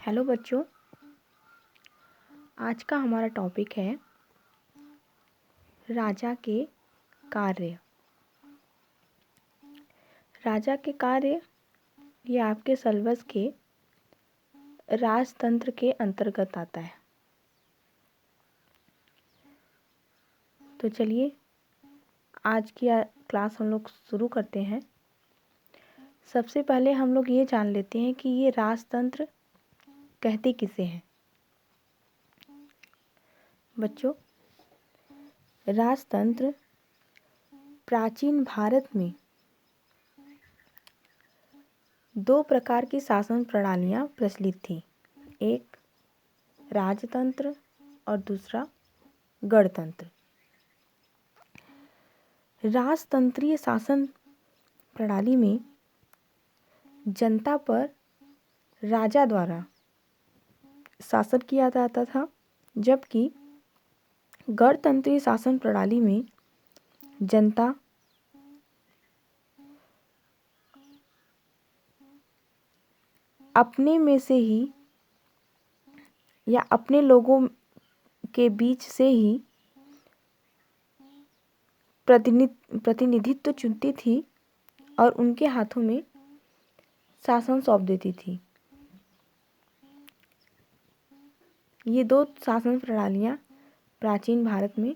Hello बच्चों, आज का हमारा टॉपिक है राजा के कार्य। राजा के कार्य ये आपके सिलेबस के राजतंत्र के अंतर्गत आता है। तो चलिए आज की क्लास हम लोग शुरू करते हैं। सबसे पहले हम लोग ये जान लेते हैं कि ये राजतंत्र कहते किसे हैं। बच्चों, राजतंत्र प्राचीन भारत में दो प्रकार की शासन प्रणालियाँ प्रचलित थी। एक राजतंत्र और दूसरा गणतंत्र। राजतंत्रीय शासन प्रणाली में जनता पर राजा द्वारा शासन किया जाता था, जबकि गणतंत्रीय शासन प्रणाली में जनता अपने में से ही या अपने लोगों के बीच से ही प्रतिनिधित्व चुनती थी और उनके हाथों में शासन सौंप देती थी। ये दो शासन प्रणालियाँ प्राचीन भारत में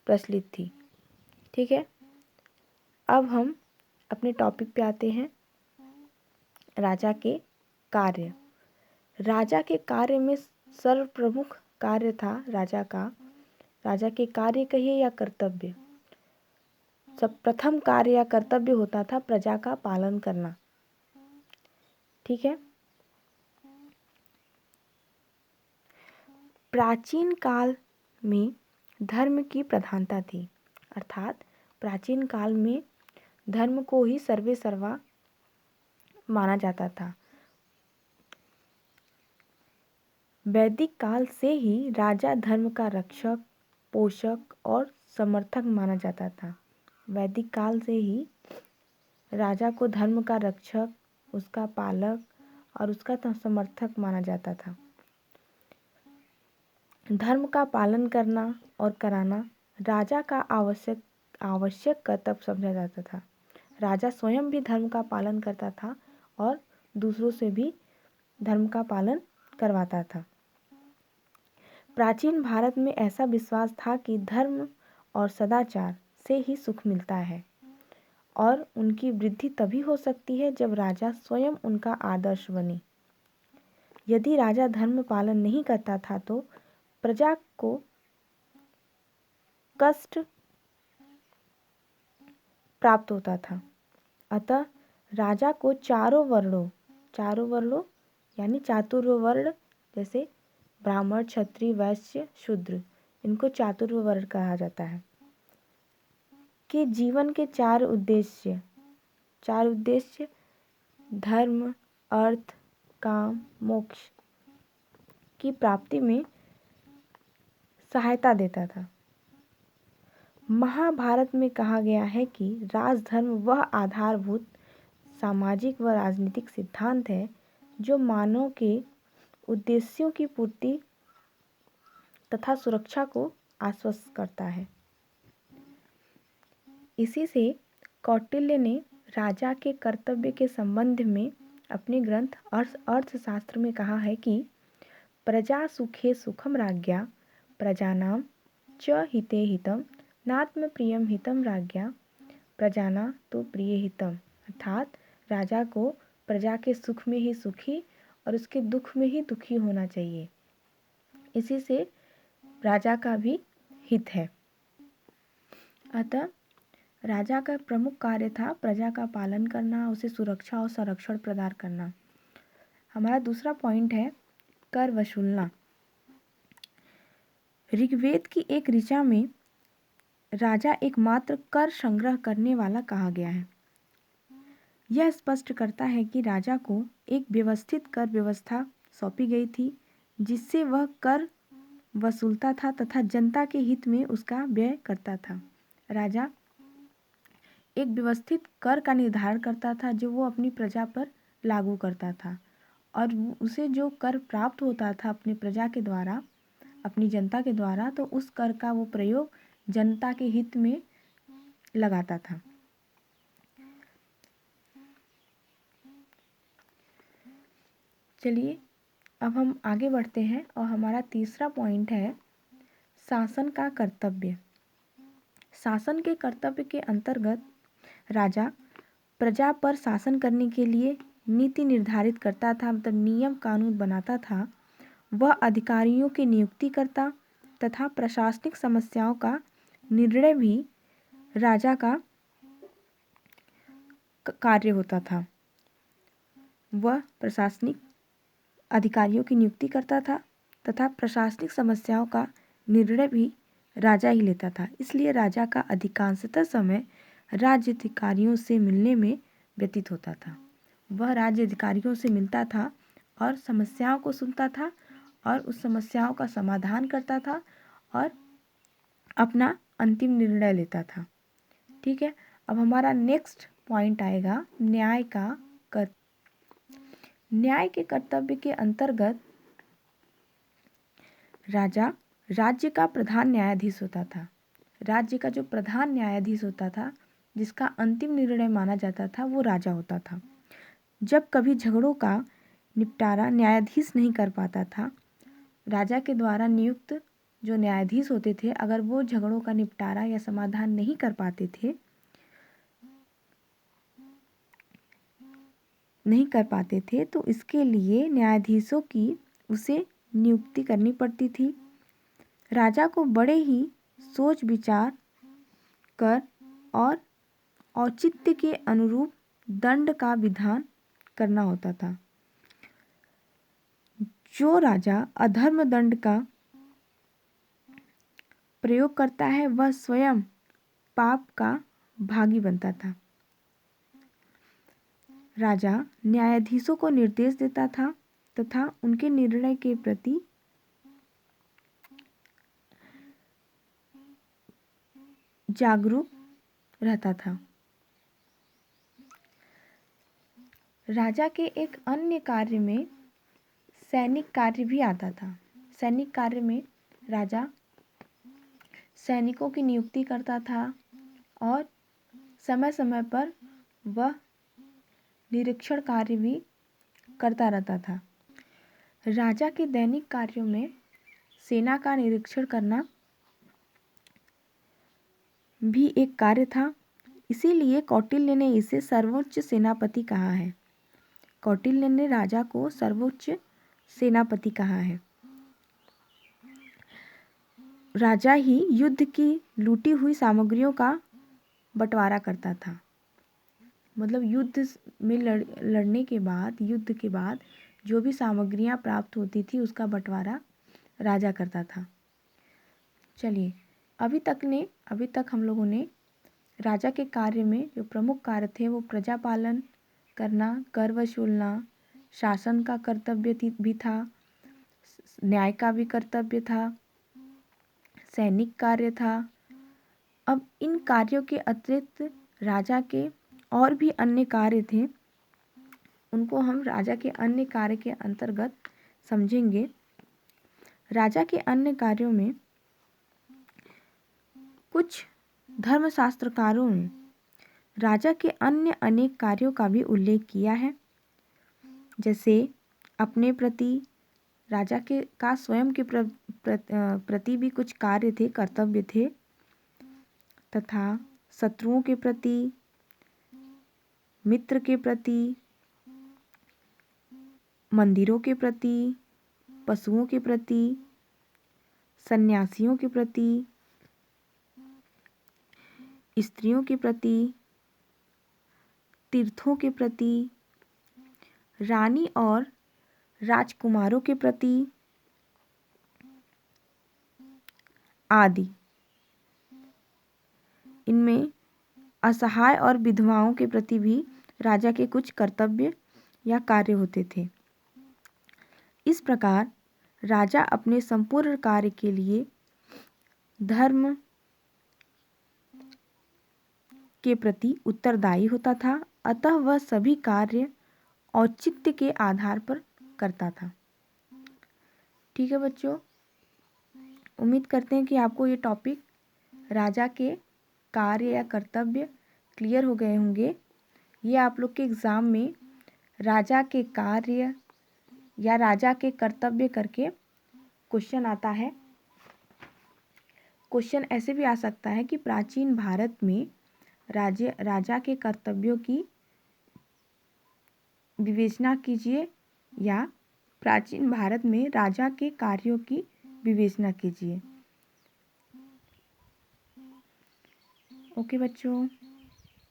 प्रचलित थी। ठीक है, अब हम अपने टॉपिक पे आते हैं। राजा के कार्य। राजा के कार्य में सर्वप्रमुख कार्य था राजा के कार्य कहिए या कर्तव्य। सब प्रथम कार्य या कर्तव्य होता था प्रजा का पालन करना। ठीक है, प्राचीन काल में धर्म की प्रधानता थी, अर्थात प्राचीन काल में धर्म को ही सर्वे सर्वा माना जाता था। वैदिक काल से ही राजा धर्म का रक्षक, पोषक और समर्थक माना जाता था। वैदिक काल से ही राजा को धर्म का रक्षक, उसका पालक और उसका समर्थक माना जाता था। धर्म का पालन करना और कराना राजा का आवश्यक कर्तव्य समझा जाता था। राजा स्वयं भी धर्म का पालन करता था और दूसरों से भी धर्म का पालन करवाता था। प्राचीन भारत में ऐसा विश्वास था कि धर्म और सदाचार से ही सुख मिलता है और उनकी वृद्धि तभी हो सकती है जब राजा स्वयं उनका आदर्श बने। यदि राजा धर्म पालन नहीं करता था तो प्रजा को कष्ट प्राप्त होता था। अतः राजा को चारों वर्णों यानी चातुर्वर्ण, जैसे ब्राह्मण, क्षत्रिय, वैश्य, शूद्र, इनको चातुर्वर्ण कहा जाता है, कि जीवन के चार उद्देश्य धर्म, अर्थ, काम, मोक्ष की प्राप्ति में सहायता देता था। महाभारत में कहा गया है कि राजधर्म वह आधारभूत सामाजिक व राजनीतिक सिद्धांत है जो मानव के उद्देश्यों की पूर्ति तथा सुरक्षा को आश्वस्त करता है। इसी से कौटिल्य ने राजा के कर्तव्य के संबंध में अपने ग्रंथ अर्थशास्त्र में कहा है कि प्रजा सुखे सुखम राज्ञा प्रजानां च हिते हितम नात्म प्रियम हितम राज्ञा प्रजाना तो प्रिय हितम, अर्थात राजा को प्रजा के सुख में ही सुखी और उसके दुख में ही दुखी होना चाहिए। इसी से राजा का भी हित है। अतः राजा का प्रमुख कार्य था प्रजा का पालन करना, उसे सुरक्षा और संरक्षण प्रदान करना। हमारा दूसरा पॉइंट है कर वसूलना। ऋग्वेद की एक ऋचा में राजा एकमात्र कर संग्रह करने वाला कहा गया है। यह स्पष्ट करता है कि राजा को एक व्यवस्थित कर व्यवस्था सौंपी गई थी जिससे वह कर वसूलता था तथा जनता के हित में उसका व्यय करता था। राजा एक व्यवस्थित कर का निर्धारण करता था जो वो अपनी प्रजा पर लागू करता था और उसे जो कर प्राप्त होता था अपनी प्रजा के द्वारा, अपनी जनता के द्वारा, तो उस कर का वो प्रयोग जनता के हित में लगाता था। चलिए अब हम आगे बढ़ते हैं और हमारा तीसरा पॉइंट है शासन का कर्तव्य। शासन के कर्तव्य के अंतर्गत राजा प्रजा पर शासन करने के लिए नीति निर्धारित करता था, मतलब नियम कानून बनाता था। वह अधिकारियों की नियुक्ति करता तथा प्रशासनिक समस्याओं का निर्णय भी राजा का कार्य होता था। वह प्रशासनिक अधिकारियों की नियुक्ति करता था तथा प्रशासनिक समस्याओं का निर्णय भी राजा ही लेता था। इसलिए राजा का अधिकांशतः समय राज्य अधिकारियों से मिलने में व्यतीत होता था। वह राज्य अधिकारियों से मिलता था और समस्याओं को सुनता था और उस समस्याओं का समाधान करता था और अपना अंतिम निर्णय लेता था। ठीक है, अब हमारा नेक्स्ट पॉइंट आएगा न्याय का कर्तव्य। न्याय के कर्तव्य के अंतर्गत राजा राज्य का प्रधान न्यायाधीश होता था। राज्य का जो प्रधान न्यायाधीश होता था, जिसका अंतिम निर्णय माना जाता था, वो राजा होता था। जब कभी झगड़ों का निपटारा न्यायाधीश नहीं कर पाता था, राजा के द्वारा नियुक्त जो न्यायाधीश होते थे, अगर वो झगड़ों का निपटारा या समाधान नहीं कर पाते थे तो इसके लिए न्यायाधीशों की उसे नियुक्ति करनी पड़ती थी। राजा को बड़े ही सोच विचार कर और औचित्य के अनुरूप दंड का विधान करना होता था। जो राजा अधर्म दंड का प्रयोग करता है वह स्वयं पाप का भागी बनता था। राजा न्यायाधीशों को निर्देश देता था तथा उनके निर्णय के प्रति जागरूक रहता था। राजा के एक अन्य कार्य में सैनिक कार्य भी आता था। सैनिक कार्य में राजा सैनिकों की नियुक्ति करता था और समय समय पर वह निरीक्षण कार्य भी करता रहता था। राजा के दैनिक कार्यों में सेना का निरीक्षण करना भी एक कार्य था। इसीलिए कौटिल्य ने इसे सर्वोच्च सेनापति कहा है। कौटिल्य ने राजा को सर्वोच्च सेनापति कहा है। राजा ही युद्ध की लूटी हुई सामग्रियों का बंटवारा करता था। मतलब युद्ध में लड़ने के बाद, युद्ध के बाद जो भी सामग्रियां प्राप्त होती थी उसका बंटवारा राजा करता था। चलिए अभी तक हम लोगों ने राजा के कार्य में जो प्रमुख कार्य थे वो प्रजा पालन करना, कर वसूलना, शासन का कर्तव्य भी था, न्याय का भी कर्तव्य था, सैनिक कार्य था। अब इन कार्यों के अतिरिक्त राजा के और भी अन्य कार्य थे, उनको हम राजा के अन्य कार्य के अंतर्गत समझेंगे। राजा के अन्य कार्यों में कुछ धर्मशास्त्रकारों ने राजा के अन्य अनेक कार्यों का भी उल्लेख किया है। जैसे अपने प्रति राजा के का स्वयं के प्रति भी कुछ कार्य थे, कर्तव्य थे, तथा शत्रुओं के प्रति, मित्र के प्रति, मंदिरों के प्रति, पशुओं के प्रति, सन्यासियों के प्रति, स्त्रियों के प्रति, तीर्थों के प्रति, रानी और राजकुमारों के प्रति आदि। इनमें असहाय और विधवाओं के प्रति भी राजा के कुछ कर्तव्य या कार्य होते थे। इस प्रकार राजा अपने संपूर्ण कार्य के लिए धर्म के प्रति उत्तरदायी होता था। अतः वह सभी कार्य औचित्य के आधार पर करता था। ठीक है बच्चों, उम्मीद करते हैं कि आपको ये टॉपिक राजा के कार्य या कर्तव्य क्लियर हो गए होंगे। ये आप लोग के एग्ज़ाम में राजा के कार्य या राजा के कर्तव्य करके क्वेश्चन आता है। क्वेश्चन ऐसे भी आ सकता है कि प्राचीन भारत में राजा के कर्तव्यों की विवेचना कीजिए या प्राचीन भारत में राजा के कार्यों की विवेचना कीजिए। ओके बच्चों।